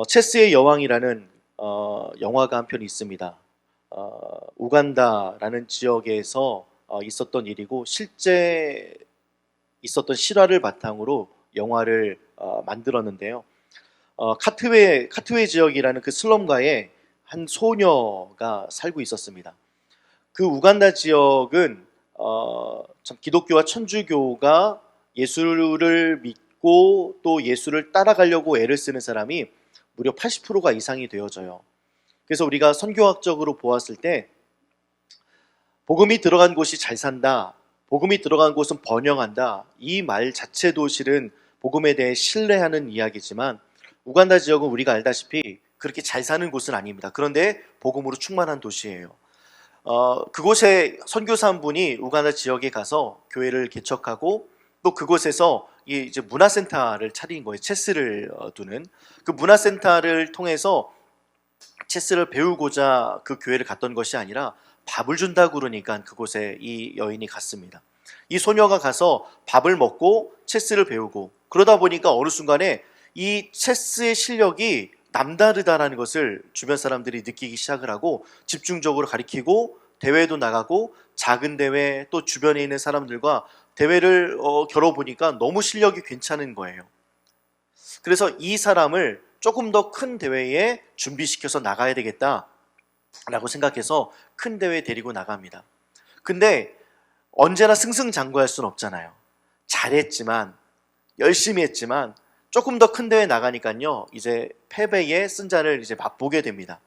체스의 여왕이라는 영화가 한 편이 있습니다. 우간다라는 지역에서 있었던 일이고 실제 있었던 실화를 바탕으로 영화를 만들었는데요. 카트웨이 지역이라는 그 슬럼가에 한 소녀가 살고 있었습니다. 그 우간다 지역은 참 기독교와 천주교가 예수를 믿고 또 예수를 따라가려고 애를 쓰는 사람이 무려 80%가 이상이 되어져요. 그래서 우리가 선교학적으로 보았을 때 복음이 들어간 곳이 잘 산다, 복음이 들어간 곳은 번영한다, 이 말 자체도 실은 복음에 대해 신뢰하는 이야기지만 우간다 지역은 우리가 알다시피 그렇게 잘 사는 곳은 아닙니다. 그런데 복음으로 충만한 도시예요. 그곳에 선교사 한 분이 우간다 지역에 가서 교회를 개척하고 또 그곳에서 이제 문화센터를 차린 거예요. 체스를 두는 그 문화센터를 통해서 체스를 배우고자 그 교회를 갔던 것이 아니라 밥을 준다고 그러니까 그곳에 이 여인이 갔습니다. 이 소녀가 가서 밥을 먹고 체스를 배우고 그러다 보니까 어느 순간에 이 체스의 실력이 남다르다라는 것을 주변 사람들이 느끼기 시작을 하고 집중적으로 가리키고 대회도 나가고 작은 대회 또 주변에 있는 사람들과 대회를 겨뤄보니까 너무 실력이 괜찮은 거예요. 그래서 이 사람을 조금 더 큰 대회에 준비시켜서 나가야 되겠다라고 생각해서 큰 대회에 데리고 나갑니다. 근데 언제나 승승장구할 수는 없잖아요. 잘했지만 열심히 했지만 조금 더 큰 대회에 나가니까요 이제 패배의 쓴자를 이제 맛보게 됩니다.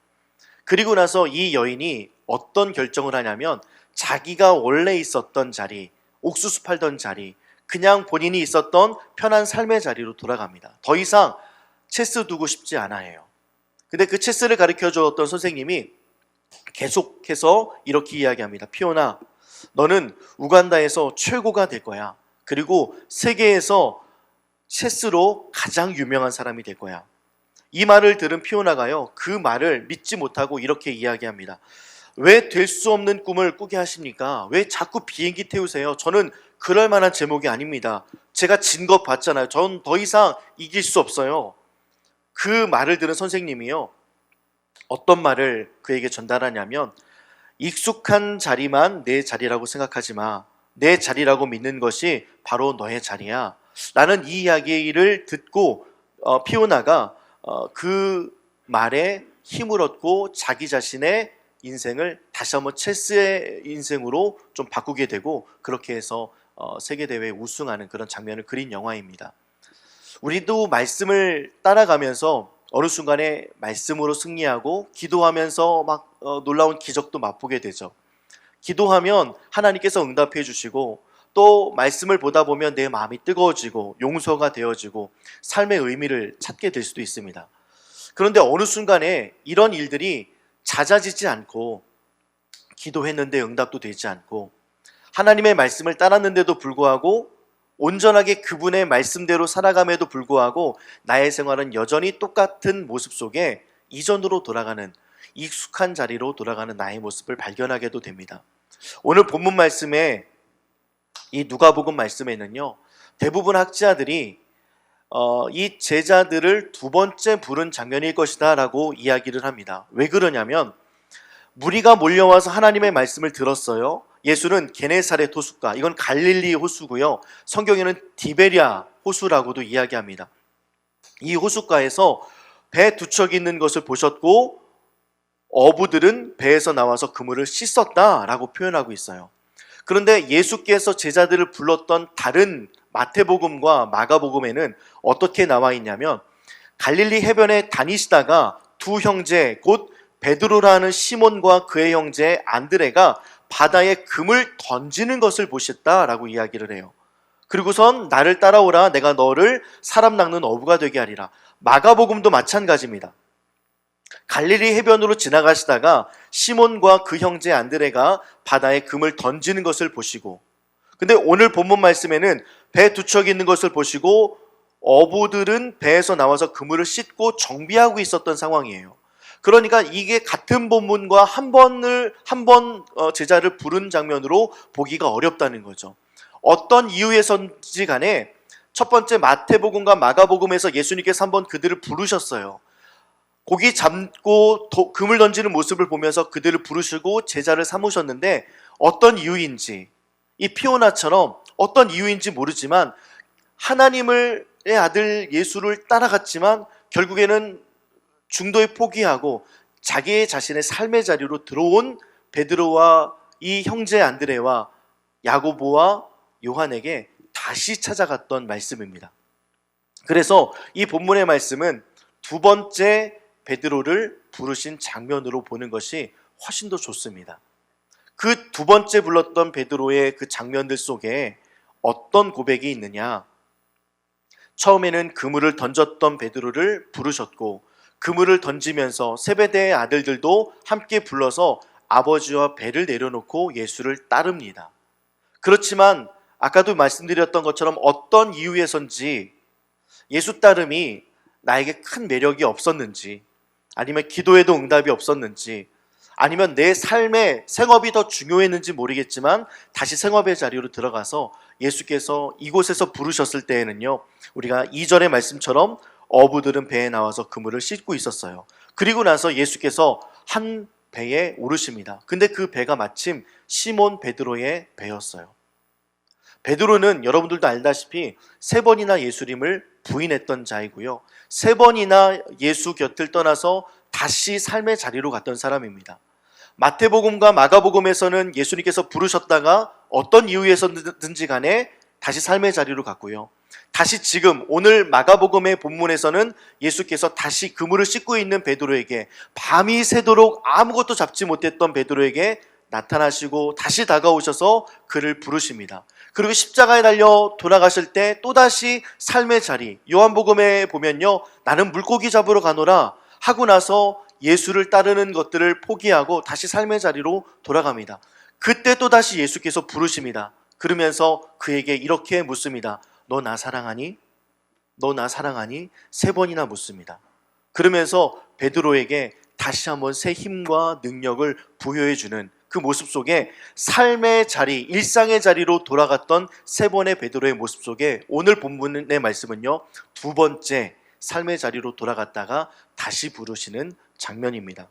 그리고 나서 이 여인이 어떤 결정을 하냐면 자기가 원래 있었던 자리, 옥수수 팔던 자리, 그냥 본인이 있었던 편한 삶의 자리로 돌아갑니다. 더 이상 체스 두고 싶지 않아요. 근데 그 체스를 가르쳐 주었던 선생님이 계속해서 이렇게 이야기합니다. 피오나, 너는 우간다에서 최고가 될 거야. 그리고 세계에서 체스로 가장 유명한 사람이 될 거야. 이 말을 들은 피오나가요, 그 말을 믿지 못하고 이렇게 이야기합니다. 왜 될 수 없는 꿈을 꾸게 하십니까? 왜 자꾸 비행기 태우세요? 저는 그럴 만한 제목이 아닙니다. 제가 진 것 봤잖아요. 전 더 이상 이길 수 없어요. 그 말을 들은 선생님이요, 어떤 말을 그에게 전달하냐면, 익숙한 자리만 내 자리라고 생각하지 마. 내 자리라고 믿는 것이 바로 너의 자리야. 라는 이 이야기를 듣고 피오나가 그 말에 힘을 얻고 자기 자신의 인생을 다시 한번 체스의 인생으로 좀 바꾸게 되고 그렇게 해서 세계대회에 우승하는 그런 장면을 그린 영화입니다. 우리도 말씀을 따라가면서 어느 순간에 말씀으로 승리하고 기도하면서 막 놀라운 기적도 맛보게 되죠. 기도하면 하나님께서 응답해 주시고 또 말씀을 보다 보면 내 마음이 뜨거워지고 용서가 되어지고 삶의 의미를 찾게 될 수도 있습니다. 그런데 어느 순간에 이런 일들이 잦아지지 않고 기도했는데 응답도 되지 않고 하나님의 말씀을 따랐는데도 불구하고 온전하게 그분의 말씀대로 살아감에도 불구하고 나의 생활은 여전히 똑같은 모습 속에 이전으로 돌아가는, 익숙한 자리로 돌아가는 나의 모습을 발견하게도 됩니다. 오늘 본문 말씀에, 이 누가복음 말씀에는요, 대부분 학자들이 이 제자들을 두 번째 부른 장면일 것이다 라고 이야기를 합니다. 왜 그러냐면 무리가 몰려와서 하나님의 말씀을 들었어요. 예수는 게네사렛 호숫가, 이건 갈릴리 호수고요, 성경에는 디베랴 호수라고도 이야기합니다. 이 호숫가에서 배 두 척이 있는 것을 보셨고 어부들은 배에서 나와서 그물을 씻었다라고 표현하고 있어요. 그런데 예수께서 제자들을 불렀던 다른 마태복음과 마가복음에는 어떻게 나와 있냐면 갈릴리 해변에 다니시다가 두 형제 곧 베드로라는 시몬과 그의 형제 안드레가 바다에 금을 던지는 것을 보셨다라고 이야기를 해요. 그리고선 나를 따라오라, 내가 너를 사람 낚는 어부가 되게 하리라. 마가복음도 마찬가지입니다. 갈릴리 해변으로 지나가시다가 시몬과 그 형제 안드레가 바다에 금을 던지는 것을 보시고, 근데 오늘 본문 말씀에는 배 두 척이 있는 것을 보시고 어부들은 배에서 나와서 그물을 씻고 정비하고 있었던 상황이에요. 그러니까 이게 같은 본문과 한 번 제자를 부른 장면으로 보기가 어렵다는 거죠. 어떤 이유에서인지 간에 첫 번째 마태복음과 마가복음에서 예수님께서 한번 그들을 부르셨어요. 고기 잡고 금을 던지는 모습을 보면서 그들을 부르시고 제자를 삼으셨는데 어떤 이유인지, 이 피오나처럼 어떤 이유인지 모르지만 하나님의 아들 예수를 따라갔지만 결국에는 중도에 포기하고 자기의 자신의 삶의 자리로 들어온 베드로와 이 형제 안드레와 야고보와 요한에게 다시 찾아갔던 말씀입니다. 그래서 이 본문의 말씀은 두 번째 베드로를 부르신 장면으로 보는 것이 훨씬 더 좋습니다. 그 두 번째 불렀던 베드로의 그 장면들 속에 어떤 고백이 있느냐? 처음에는 그물을 던졌던 베드로를 부르셨고 그물을 던지면서 세베대의 아들들도 함께 불러서 아버지와 배를 내려놓고 예수를 따릅니다. 그렇지만 아까도 말씀드렸던 것처럼 어떤 이유에선지 예수 따름이 나에게 큰 매력이 없었는지, 아니면 기도에도 응답이 없었는지, 아니면 내 삶의 생업이 더 중요했는지 모르겠지만 다시 생업의 자리로 들어가서 예수께서 이곳에서 부르셨을 때에는요, 우리가 2절의 말씀처럼 어부들은 배에 나와서 그물을 씻고 있었어요. 그리고 나서 예수께서 한 배에 오르십니다. 근데 그 배가 마침 시몬 베드로의 배였어요. 베드로는 여러분들도 알다시피 3번이나 예수님을 부인했던 자이고요, 3번이나 예수 곁을 떠나서 다시 삶의 자리로 갔던 사람입니다. 마태복음과 마가복음에서는 예수님께서 부르셨다가 어떤 이유에서든지 간에 다시 삶의 자리로 갔고요, 다시 지금 오늘 마가복음의 본문에서는 예수께서 다시 그물을 씻고 있는 베드로에게, 밤이 새도록 아무것도 잡지 못했던 베드로에게 나타나시고 다시 다가오셔서 그를 부르십니다. 그리고 십자가에 달려 돌아가실 때 또다시 삶의 자리, 요한복음에 보면요, 나는 물고기 잡으러 가노라 하고 나서 예수를 따르는 것들을 포기하고 다시 삶의 자리로 돌아갑니다. 그때 또다시 예수께서 부르십니다. 그러면서 그에게 이렇게 묻습니다. 너 나 사랑하니? 너 나 사랑하니? 3번이나 묻습니다. 그러면서 베드로에게 다시 한번 새 힘과 능력을 부여해주는 그 모습 속에 삶의 자리, 일상의 자리로 돌아갔던 3번의 베드로의 모습 속에 오늘 본문의 말씀은요, 두 번째 삶의 자리로 돌아갔다가 다시 부르시는 장면입니다.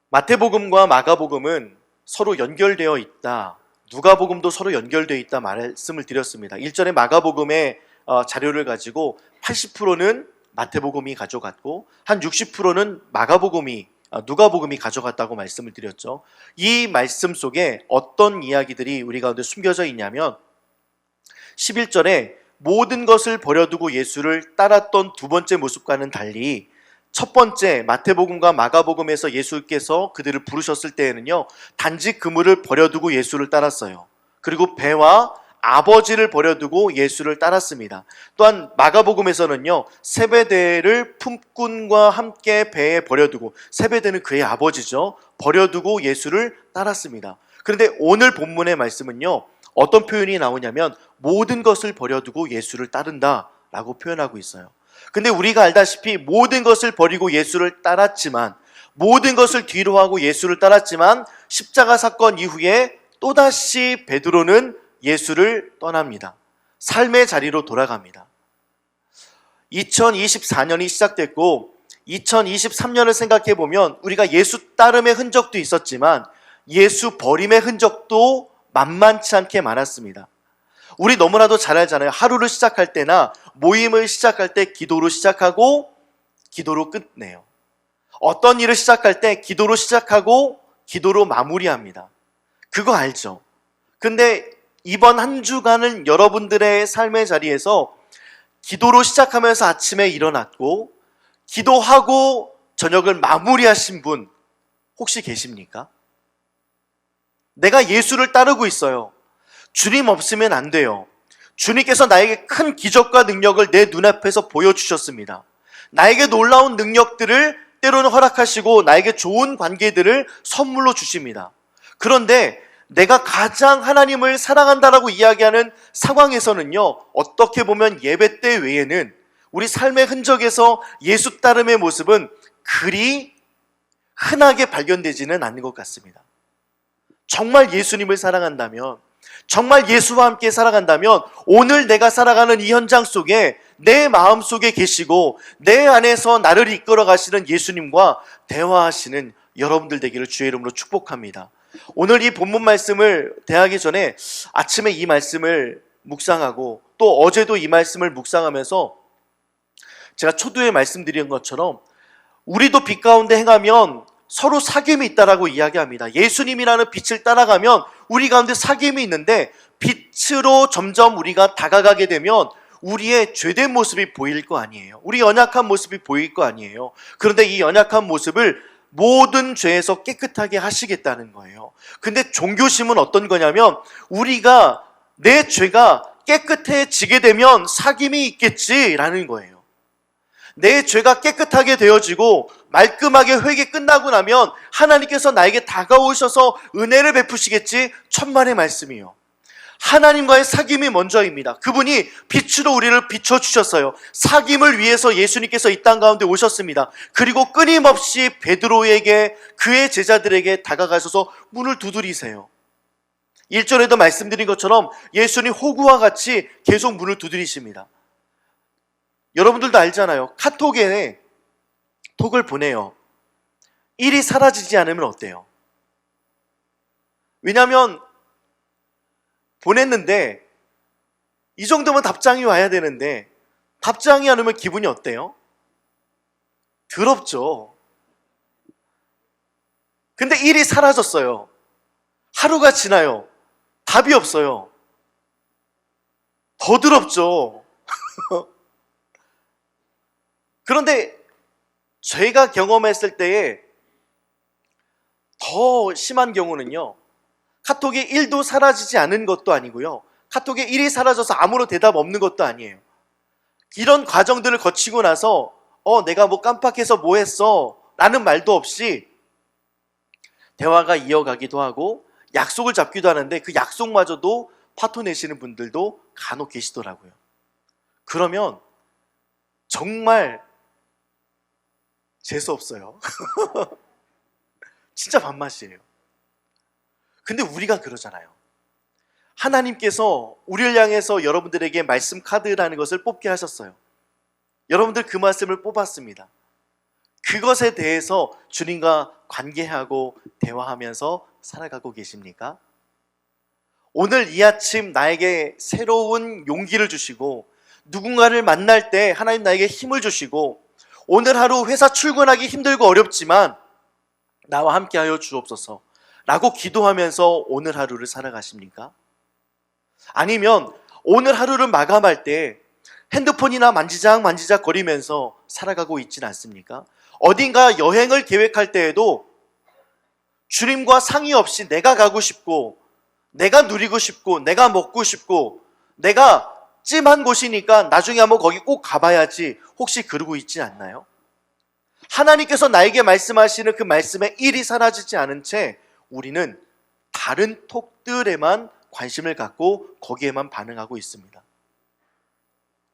마태복음과 마가복음은 서로 연결되어 있다, 누가복음도 서로 연결되어 있다 말씀을 드렸습니다. 1절에 마가복음의 자료를 가지고 80%는 마태복음이 가져갔고 한 60%는 누가복음이 가져갔다고 말씀을 드렸죠. 이 말씀 속에 어떤 이야기들이 우리 가운데 숨겨져 있냐면 11절에 모든 것을 버려두고 예수를 따랐던 두 번째 모습과는 달리 첫 번째 마태복음과 마가복음에서 예수께서 그들을 부르셨을 때에는요, 단지 그물을 버려두고 예수를 따랐어요. 그리고 배와 아버지를 버려두고 예수를 따랐습니다. 또한 마가복음에서는요, 세베대를 품꾼과 함께 배에 버려두고, 세베대는 그의 아버지죠, 버려두고 예수를 따랐습니다. 그런데 오늘 본문의 말씀은요, 어떤 표현이 나오냐면 모든 것을 버려두고 예수를 따른다 라고 표현하고 있어요. 근데 우리가 알다시피 모든 것을 버리고 예수를 따랐지만, 모든 것을 뒤로하고 예수를 따랐지만 십자가 사건 이후에 또다시 베드로는 예수를 떠납니다. 삶의 자리로 돌아갑니다. 2024년이 시작됐고 2023년을 생각해 보면 우리가 예수 따름의 흔적도 있었지만 예수 버림의 흔적도 만만치 않게 많았습니다. 우리 너무나도 잘 알잖아요. 하루를 시작할 때나 모임을 시작할 때 기도로 시작하고 기도로 끝내요. 어떤 일을 시작할 때 기도로 시작하고 기도로 마무리합니다. 그거 알죠? 근데 이번 한 주간은 여러분들의 삶의 자리에서 기도로 시작하면서 아침에 일어났고 기도하고 저녁을 마무리하신 분 혹시 계십니까? 내가 예수를 따르고 있어요. 주님 없으면 안 돼요. 주님께서 나에게 큰 기적과 능력을 내 눈앞에서 보여주셨습니다. 나에게 놀라운 능력들을 때로는 허락하시고 나에게 좋은 관계들을 선물로 주십니다. 그런데 내가 가장 하나님을 사랑한다라고 이야기하는 상황에서는요, 어떻게 보면 예배 때 외에는 우리 삶의 흔적에서 예수 따름의 모습은 그리 흔하게 발견되지는 않는 것 같습니다. 정말 예수님을 사랑한다면, 정말 예수와 함께 살아간다면 오늘 내가 살아가는 이 현장 속에 내 마음 속에 계시고 내 안에서 나를 이끌어 가시는 예수님과 대화하시는 여러분들 되기를 주의 이름으로 축복합니다. 오늘 이 본문 말씀을 대하기 전에 아침에 이 말씀을 묵상하고 또 어제도 이 말씀을 묵상하면서 제가 초두에 말씀드린 것처럼 우리도 빛 가운데 행하면 서로 사귐이 있다라고 이야기합니다. 예수님이라는 빛을 따라가면 우리 가운데 사귐이 있는데 빛으로 점점 우리가 다가가게 되면 우리의 죄된 모습이 보일 거 아니에요. 우리 연약한 모습이 보일 거 아니에요. 그런데 이 연약한 모습을 모든 죄에서 깨끗하게 하시겠다는 거예요. 근데 종교심은 어떤 거냐면 우리가 내 죄가 깨끗해지게 되면 사귐이 있겠지라는 거예요. 내 죄가 깨끗하게 되어지고 말끔하게 회개 끝나고 나면 하나님께서 나에게 다가오셔서 은혜를 베푸시겠지, 천만의 말씀이요. 하나님과의 사귐이 먼저입니다. 그분이 빛으로 우리를 비춰주셨어요. 사귐을 위해서 예수님께서 이 땅 가운데 오셨습니다. 그리고 끊임없이 베드로에게 그의 제자들에게 다가가셔서 문을 두드리세요. 1절에도 말씀드린 것처럼 예수님 호구와 같이 계속 문을 두드리십니다. 여러분들도 알잖아요. 카톡에 톡을 보내요. 일이 사라지지 않으면 어때요? 왜냐하면 보냈는데 이 정도면 답장이 와야 되는데 답장이 안 오면 기분이 어때요? 더럽죠. 근데 일이 사라졌어요. 하루가 지나요. 답이 없어요. 더 더럽죠. 그런데 제가 경험했을 때에 더 심한 경우는요, 카톡에 1도 사라지지 않은 것도 아니고요, 카톡에 1이 사라져서 아무런 대답 없는 것도 아니에요. 이런 과정들을 거치고 나서 내가 뭐 깜빡해서 뭐 했어? 라는 말도 없이 대화가 이어가기도 하고 약속을 잡기도 하는데 그 약속마저도 파토 내시는 분들도 간혹 계시더라고요. 그러면 정말 재수없어요. 진짜 밥맛이에요. 근데 우리가 그러잖아요. 하나님께서 우리를 향해서 여러분들에게 말씀 카드라는 것을 뽑게 하셨어요. 여러분들 그 말씀을 뽑았습니다. 그것에 대해서 주님과 관계하고 대화하면서 살아가고 계십니까? 오늘 이 아침 나에게 새로운 용기를 주시고 누군가를 만날 때 하나님 나에게 힘을 주시고 오늘 하루 회사 출근하기 힘들고 어렵지만 나와 함께하여 주옵소서 라고 기도하면서 오늘 하루를 살아가십니까? 아니면 오늘 하루를 마감할 때 핸드폰이나 만지작 거리면서 살아가고 있지는 않습니까? 어딘가 여행을 계획할 때에도 주님과 상의 없이 내가 가고 싶고 내가 누리고 싶고 내가 먹고 싶고 내가 찜한 곳이니까 나중에 한번 거기 꼭 가봐야지 혹시 그러고 있지 않나요? 하나님께서 나에게 말씀하시는 그 말씀의 일이 사라지지 않은 채 우리는 다른 톡들에만 관심을 갖고 거기에만 반응하고 있습니다.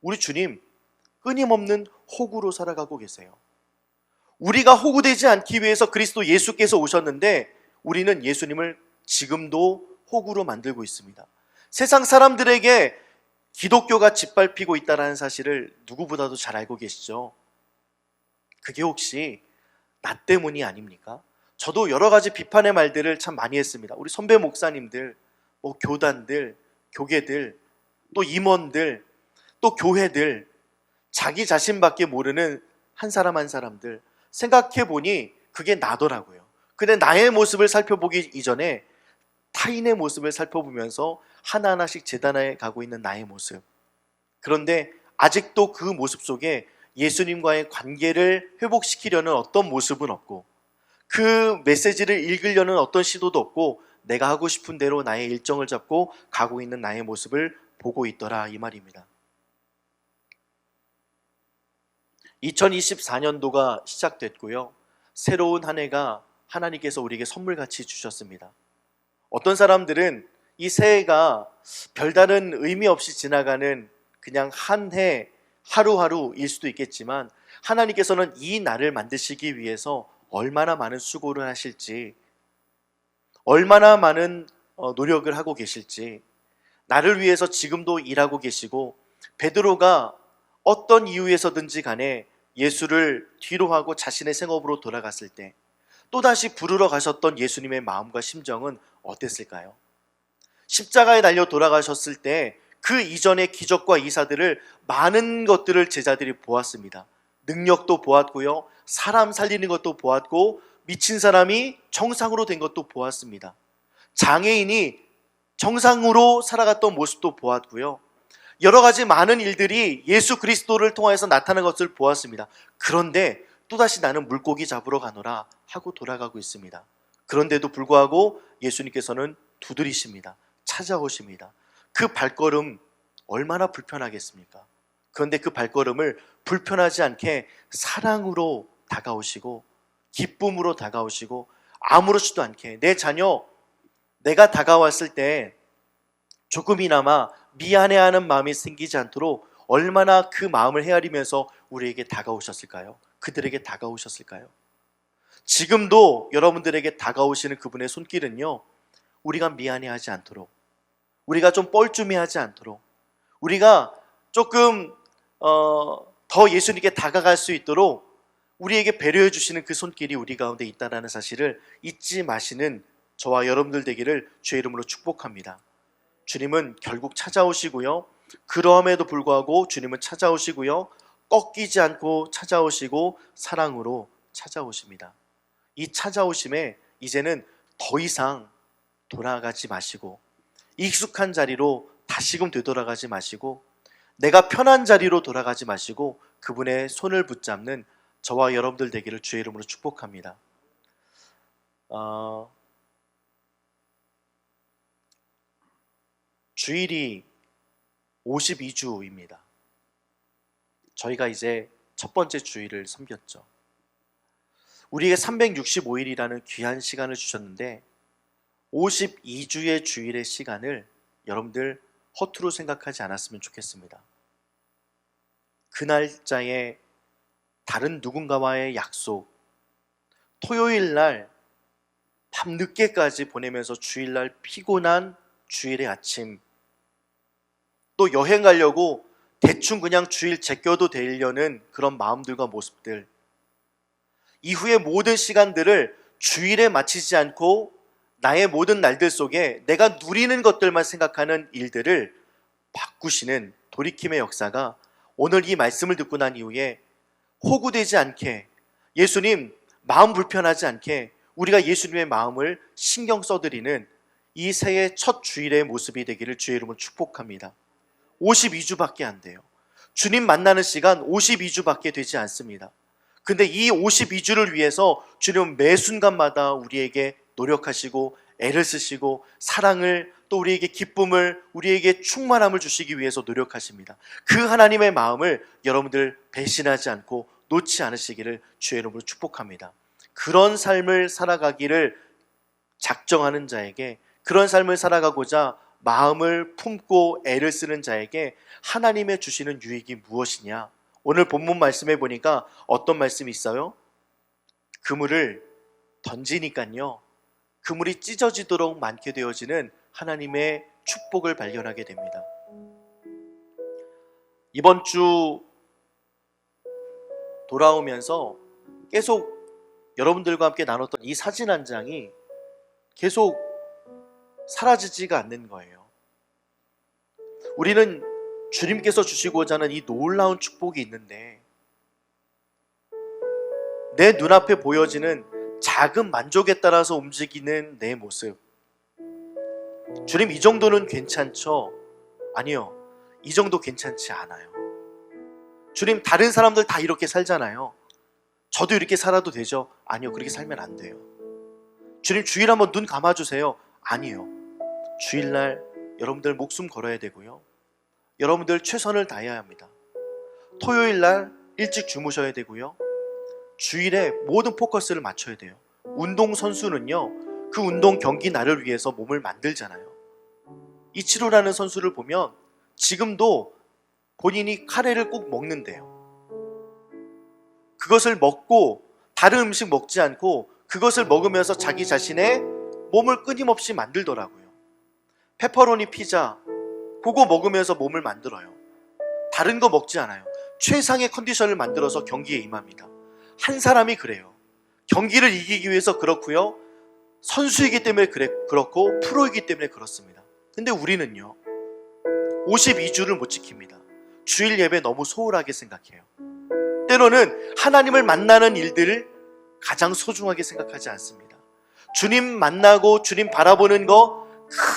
우리 주님 끊임없는 호구로 살아가고 계세요. 우리가 호구되지 않기 위해서 그리스도 예수께서 오셨는데 우리는 예수님을 지금도 호구로 만들고 있습니다. 세상 사람들에게 기독교가 짓밟히고 있다는 사실을 누구보다도 잘 알고 계시죠? 그게 혹시 나 때문이 아닙니까? 저도 여러 가지 비판의 말들을 참 많이 했습니다. 우리 선배 목사님들, 교단들, 교계들, 또 임원들, 또 교회들, 자기 자신밖에 모르는 한 사람 한 사람들 생각해보니 그게 나더라고요. 근데 나의 모습을 살펴보기 이전에 타인의 모습을 살펴보면서 하나하나씩 재단해 가고 있는 나의 모습. 그런데 아직도 그 모습 속에 예수님과의 관계를 회복시키려는 어떤 모습은 없고 그 메시지를 읽으려는 어떤 시도도 없고 내가 하고 싶은 대로 나의 일정을 잡고 가고 있는 나의 모습을 보고 있더라 이 말입니다. 2024년도가 시작됐고요. 새로운 한 해가 하나님께서 우리에게 선물같이 주셨습니다. 어떤 사람들은 이 새해가 별다른 의미 없이 지나가는 그냥 한 해 하루하루일 수도 있겠지만 하나님께서는 이 날을 만드시기 위해서 얼마나 많은 수고를 하실지 얼마나 많은 노력을 하고 계실지, 나를 위해서 지금도 일하고 계시고, 베드로가 어떤 이유에서든지 간에 예수를 뒤로 하고 자신의 생업으로 돌아갔을 때 또다시 부르러 가셨던 예수님의 마음과 심정은 어땠을까요? 십자가에 달려 돌아가셨을 때 그 이전의 기적과 이사들을, 많은 것들을 제자들이 보았습니다. 능력도 보았고요, 사람 살리는 것도 보았고, 미친 사람이 정상으로 된 것도 보았습니다. 장애인이 정상으로 살아갔던 모습도 보았고요, 여러 가지 많은 일들이 예수 그리스도를 통해서 나타난 것을 보았습니다. 그런데 또다시 나는 물고기 잡으러 가노라 하고 돌아가고 있습니다. 그런데도 불구하고 예수님께서는 두드리십니다. 찾아오십니다. 그 발걸음 얼마나 불편하겠습니까? 그런데 그 발걸음을 불편하지 않게 사랑으로 다가오시고, 기쁨으로 다가오시고, 아무렇지도 않게 내 자녀, 내가 다가왔을 때 조금이나마 미안해하는 마음이 생기지 않도록 얼마나 그 마음을 헤아리면서 우리에게 다가오셨을까요? 그들에게 다가오셨을까요? 지금도 여러분들에게 다가오시는 그분의 손길은요, 우리가 미안해하지 않도록, 우리가 좀 뻘쭘해하지 않도록, 우리가 조금 더 예수님께 다가갈 수 있도록 우리에게 배려해 주시는 그 손길이 우리 가운데 있다는 사실을 잊지 마시는 저와 여러분들 되기를 주의 이름으로 축복합니다. 주님은 결국 찾아오시고요, 그럼에도 불구하고 주님은 찾아오시고요, 꺾이지 않고 찾아오시고 사랑으로 찾아오십니다. 이 찾아오심에 이제는 더 이상 돌아가지 마시고, 익숙한 자리로 다시금 되돌아가지 마시고, 내가 편한 자리로 돌아가지 마시고 그분의 손을 붙잡는 저와 여러분들 되기를 주의 이름으로 축복합니다. 주일이 52주입니다. 저희가 이제 첫 번째 주일을 섬겼죠. 우리에게 365일이라는 귀한 시간을 주셨는데 52주의 주일의 시간을 여러분들 허투루 생각하지 않았으면 좋겠습니다. 그 날짜에 다른 누군가와의 약속, 토요일 날 밤늦게까지 보내면서 주일날 피곤한 주일의 아침, 또 여행 가려고 대충 그냥 주일 제껴도 되려는 그런 마음들과 모습들, 이후의 모든 시간들을 주일에 마치지 않고 나의 모든 날들 속에 내가 누리는 것들만 생각하는 일들을 바꾸시는 돌이킴의 역사가 오늘 이 말씀을 듣고 난 이후에 호구되지 않게, 예수님 마음 불편하지 않게 우리가 예수님의 마음을 신경 써드리는 이 새해 첫 주일의 모습이 되기를 주의 이름으로 축복합니다. 52주밖에 안 돼요. 주님 만나는 시간 52주밖에 되지 않습니다. 근데 이 52주를 위해서 주님은 매 순간마다 우리에게 노력하시고 애를 쓰시고 사랑을, 또 우리에게 기쁨을, 우리에게 충만함을 주시기 위해서 노력하십니다. 그 하나님의 마음을 여러분들 배신하지 않고 놓지 않으시기를 주의 이름으로 축복합니다. 그런 삶을 살아가기를 작정하는 자에게, 그런 삶을 살아가고자 마음을 품고 애를 쓰는 자에게 하나님의 주시는 유익이 무엇이냐? 오늘 본문 말씀에 보니까 어떤 말씀이 있어요? 그물을 던지니까요, 그물이 찢어지도록 많게 되어지는 하나님의 축복을 발견하게 됩니다. 이번 주 돌아오면서 계속 여러분들과 함께 나눴던 이 사진 한 장이 계속 사라지지가 않는 거예요. 우리는 주님께서 주시고자 하는 이 놀라운 축복이 있는데 내 눈앞에 보여지는 작은 만족에 따라서 움직이는 내 모습, 주님 이 정도는 괜찮죠? 아니요, 이 정도 괜찮지 않아요. 주님 다른 사람들 다 이렇게 살잖아요. 저도 이렇게 살아도 되죠? 아니요, 그렇게 살면 안 돼요. 주님 주일 한번 눈 감아주세요. 아니요, 주일날 여러분들 목숨 걸어야 되고요, 여러분들 최선을 다해야 합니다. 토요일날 일찍 주무셔야 되고요, 주일에 모든 포커스를 맞춰야 돼요. 운동선수는요, 그 운동 경기 날을 위해서 몸을 만들잖아요. 이치로라는 선수를 보면 지금도 본인이 카레를 꼭 먹는데요. 그것을 먹고 다른 음식 먹지 않고 그것을 먹으면서 자기 자신의 몸을 끊임없이 만들더라고요. 페퍼로니 피자 그거 먹으면서 몸을 만들어요. 다른 거 먹지 않아요. 최상의 컨디션을 만들어서 경기에 임합니다. 한 사람이 그래요. 경기를 이기기 위해서 그렇고요, 선수이기 때문에 그렇고 프로이기 때문에 그렇습니다. 근데 우리는요 52주를 못 지킵니다. 주일 예배 너무 소홀하게 생각해요. 때로는 하나님을 만나는 일들을 가장 소중하게 생각하지 않습니다. 주님 만나고 주님 바라보는 거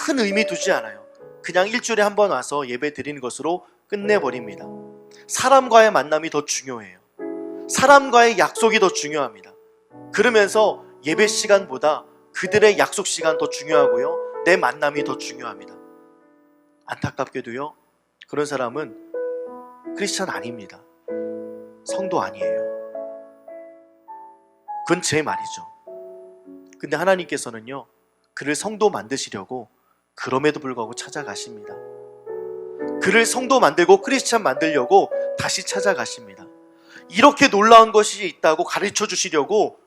큰 의미 두지 않아요. 그냥 일주일에 한 번 와서 예배 드리는 것으로 끝내버립니다. 사람과의 만남이 더 중요해요. 사람과의 약속이 더 중요합니다. 그러면서 예배 시간보다 그들의 약속 시간 더 중요하고요, 내 만남이 더 중요합니다. 안타깝게도요, 그런 사람은 크리스찬 아닙니다. 성도 아니에요. 그건 제 말이죠. 근데 하나님께서는요 그를 성도 만드시려고 그럼에도 불구하고 찾아가십니다. 그를 성도 만들고 크리스찬 만들려고 다시 찾아가십니다. 이렇게 놀라운 것이 있다고 가르쳐 주시려고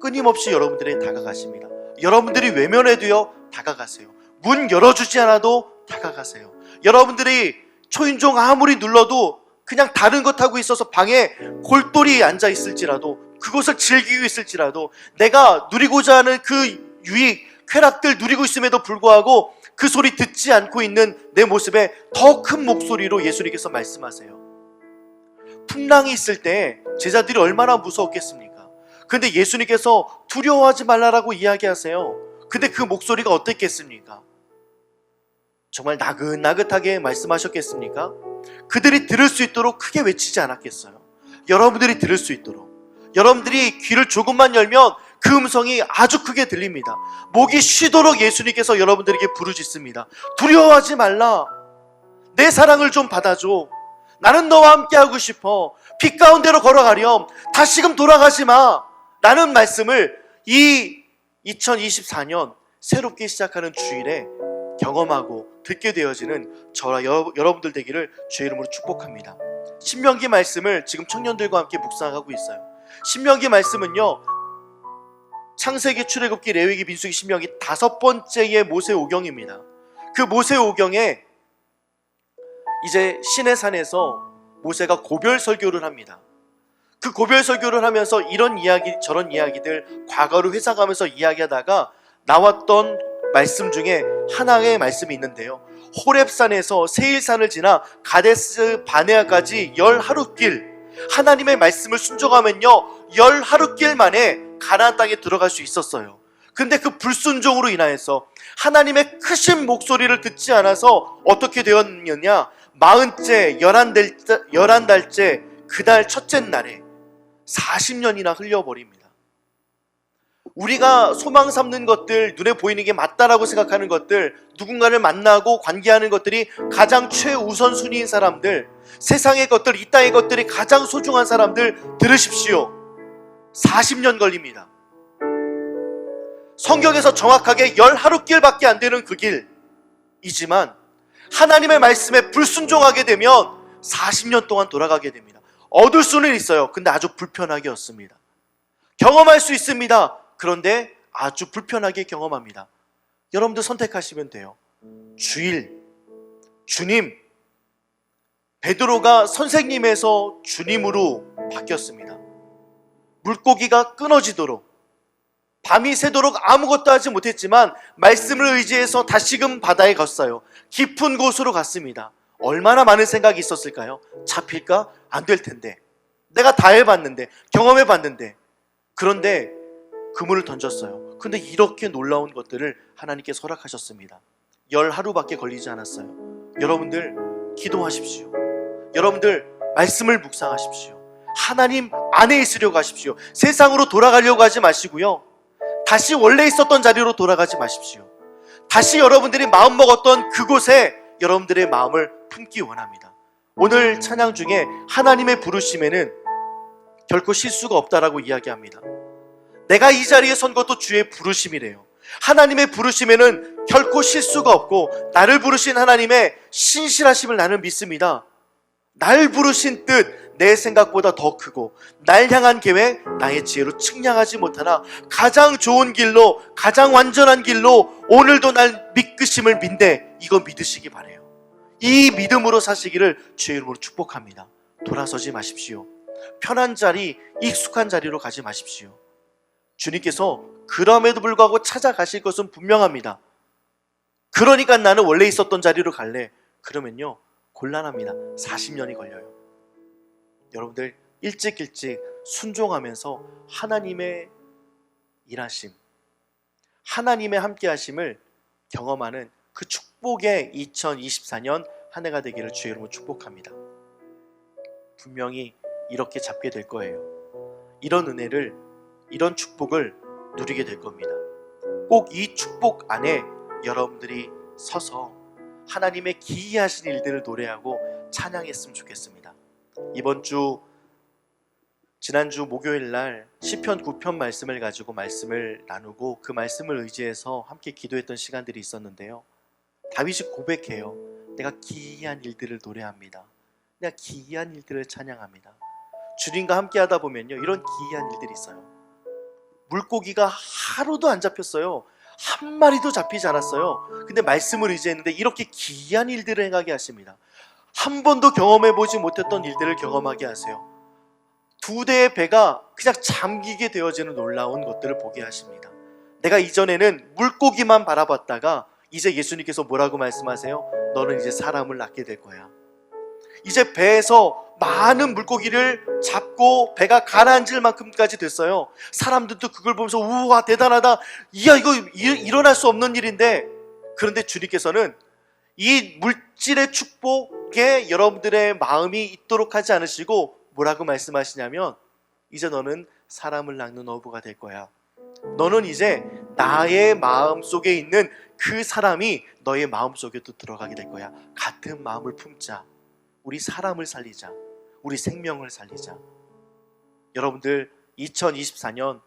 끊임없이 여러분들에게 다가가십니다. 여러분들이 외면해도요 다가가세요. 문 열어주지 않아도 다가가세요. 여러분들이 초인종 아무리 눌러도 그냥 다른 것 하고 있어서 방에 골똘히 앉아 있을지라도, 그것을 즐기고 있을지라도, 내가 누리고자 하는 그 유익, 쾌락들 누리고 있음에도 불구하고 그 소리 듣지 않고 있는 내 모습에 더 큰 목소리로 예수님께서 말씀하세요. 풍랑이 있을 때 제자들이 얼마나 무서웠겠습니까? 근데 예수님께서 두려워하지 말라라고 이야기하세요. 근데 그 목소리가 어땠겠습니까? 정말 나긋나긋하게 말씀하셨겠습니까? 그들이 들을 수 있도록 크게 외치지 않았겠어요? 여러분들이 들을 수 있도록, 여러분들이 귀를 조금만 열면 그 음성이 아주 크게 들립니다. 목이 쉬도록 예수님께서 여러분들에게 부르짖습니다. 두려워하지 말라. 내 사랑을 좀 받아줘. 나는 너와 함께 하고 싶어. 빛 가운데로 걸어가렴. 다시금 돌아가지 마. 라는 말씀을 이 2024년 새롭게 시작하는 주일에 경험하고 듣게 되어지는 저와 여러분들 되기를 주의 이름으로 축복합니다. 신명기 말씀을 지금 청년들과 함께 묵상하고 있어요. 신명기 말씀은요, 창세기, 출애굽기, 레위기, 민수기, 신명기 5번째의 모세오경입니다. 그 모세오경에 이제 시내산에서 모세가 고별 설교를 합니다. 그 고별 설교를 하면서 이런 이야기 저런 이야기들 과거를 회상하면서 이야기하다가 나왔던 말씀 중에 하나의 말씀이 있는데요, 호렙산에서 세일산을 지나 가데스 바네아까지 10하루길, 하나님의 말씀을 순종하면요 10하루길 만에 가나안 땅에 들어갈 수 있었어요. 근데 그 불순종으로 인하여서 하나님의 크신 목소리를 듣지 않아서 어떻게 되었느냐, 40째 11달째 그달 첫째 날에 40년이나 흘려버립니다. 우리가 소망 삼는 것들, 눈에 보이는 게 맞다라고 생각하는 것들, 누군가를 만나고 관계하는 것들이 가장 최우선순위인 사람들, 세상의 것들, 이 땅의 것들이 가장 소중한 사람들 들으십시오. 40년 걸립니다. 성경에서 정확하게 10하루길밖에 안 되는 그 길이지만 하나님의 말씀에 불순종하게 되면 40년 동안 돌아가게 됩니다. 얻을 수는 있어요. 근데 아주 불편하게 얻습니다. 경험할 수 있습니다. 그런데 아주 불편하게 경험합니다. 여러분들 선택하시면 돼요. 주일, 주님. 베드로가 선생님에서 주님으로 바뀌었습니다. 물고기가 끊어지도록, 밤이 새도록 아무것도 하지 못했지만 말씀을 의지해서 다시금 바다에 갔어요. 깊은 곳으로 갔습니다. 얼마나 많은 생각이 있었을까요? 잡힐까? 안 될 텐데. 내가 다 해봤는데, 경험해봤는데. 그런데 그물을 던졌어요. 근데 이렇게 놀라운 것들을 하나님께서 허락하셨습니다. 10하루밖에 걸리지 않았어요. 여러분들 기도하십시오. 여러분들 말씀을 묵상하십시오. 하나님 안에 있으려고 하십시오. 세상으로 돌아가려고 하지 마시고요, 다시 원래 있었던 자리로 돌아가지 마십시오. 다시 여러분들이 마음먹었던 그곳에 여러분들의 마음을 품기 원합니다. 오늘 찬양 중에 하나님의 부르심에는 결코 실수가 없다라고 이야기합니다. 내가 이 자리에 선 것도 주의 부르심이래요. 하나님의 부르심에는 결코 실수가 없고 나를 부르신 하나님의 신실하심을 나는 믿습니다. 날 부르신 뜻, 내 생각보다 더 크고 날 향한 계획 나의 지혜로 측량하지 못하나 가장 좋은 길로, 가장 완전한 길로 오늘도 날 믿으심을 믿네. 이거 믿으시기 바래요. 이 믿음으로 사시기를 주의 이름으로 축복합니다. 돌아서지 마십시오. 편한 자리, 익숙한 자리로 가지 마십시오. 주님께서 그럼에도 불구하고 찾아가실 것은 분명합니다. 그러니까 나는 원래 있었던 자리로 갈래. 그러면요, 곤란합니다. 40년이 걸려요. 여러분들 일찍 순종하면서 하나님의 일하심, 하나님의 함께 하심을 경험하는 그 축복의 2024년 한 해가 되기를 주의 이름으로 축복합니다. 분명히 이렇게 잡게 될 거예요. 이런 은혜를, 이런 축복을 누리게 될 겁니다. 꼭 이 축복 안에 여러분들이 서서 하나님의 기이하신 일들을 노래하고 찬양했으면 좋겠습니다. 지난주 목요일 날 시편 9편 말씀을 가지고 말씀을 나누고 그 말씀을 의지해서 함께 기도했던 시간들이 있었는데요. 다윗이 고백해요. 내가 기이한 일들을 노래합니다. 내가 기이한 일들을 찬양합니다. 주님과 함께 하다 보면요, 이런 기이한 일들이 있어요. 물고기가 하루도 안 잡혔어요. 한 마리도 잡히지 않았어요. 근데 말씀을 의지했는데 이렇게 기이한 일들을 행하게 하십니다. 한 번도 경험해보지 못했던 일들을 경험하게 하세요. 2대의 배가 그냥 잠기게 되어지는 놀라운 것들을 보게 하십니다. 내가 이전에는 물고기만 바라봤다가 이제 예수님께서 뭐라고 말씀하세요? 너는 이제 사람을 낳게 될 거야. 이제 배에서 많은 물고기를 잡고 배가 가라앉을 만큼까지 됐어요. 사람들도 그걸 보면서 우와 대단하다, 이야 이거 일어날 수 없는 일인데, 그런데 주님께서는 이 물질의 축복에 여러분들의 마음이 있도록 하지 않으시고 뭐라고 말씀하시냐면, 이제 너는 사람을 낳는 어부가 될 거야. 너는 이제 나의 마음속에 있는 그 사람이 너의 마음속에도 들어가게 될 거야. 같은 마음을 품자. 우리 사람을 살리자. 우리 생명을 살리자. 여러분들 2024년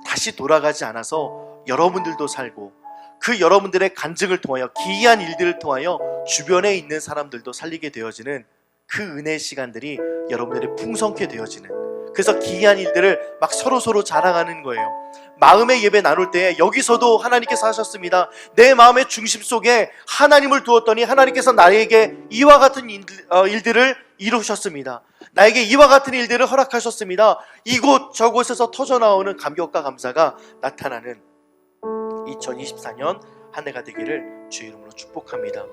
다시 돌아가지 않아서 여러분들도 살고, 그 여러분들의 간증을 통하여, 기이한 일들을 통하여 주변에 있는 사람들도 살리게 되어지는 그 은혜의 시간들이 여러분들의 풍성케 되어지는, 그래서 기이한 일들을 막 서로 자랑하는 거예요. 마음의 예배 나눌 때 여기서도 하나님께서 하셨습니다. 내 마음의 중심 속에 하나님을 두었더니 하나님께서 나에게 이와 같은 일들을 이루셨습니다. 나에게 이와 같은 일들을 허락하셨습니다. 이곳 저곳에서 터져나오는 감격과 감사가 나타나는 2024년 한 해가 되기를 주의 이름으로 축복합니다.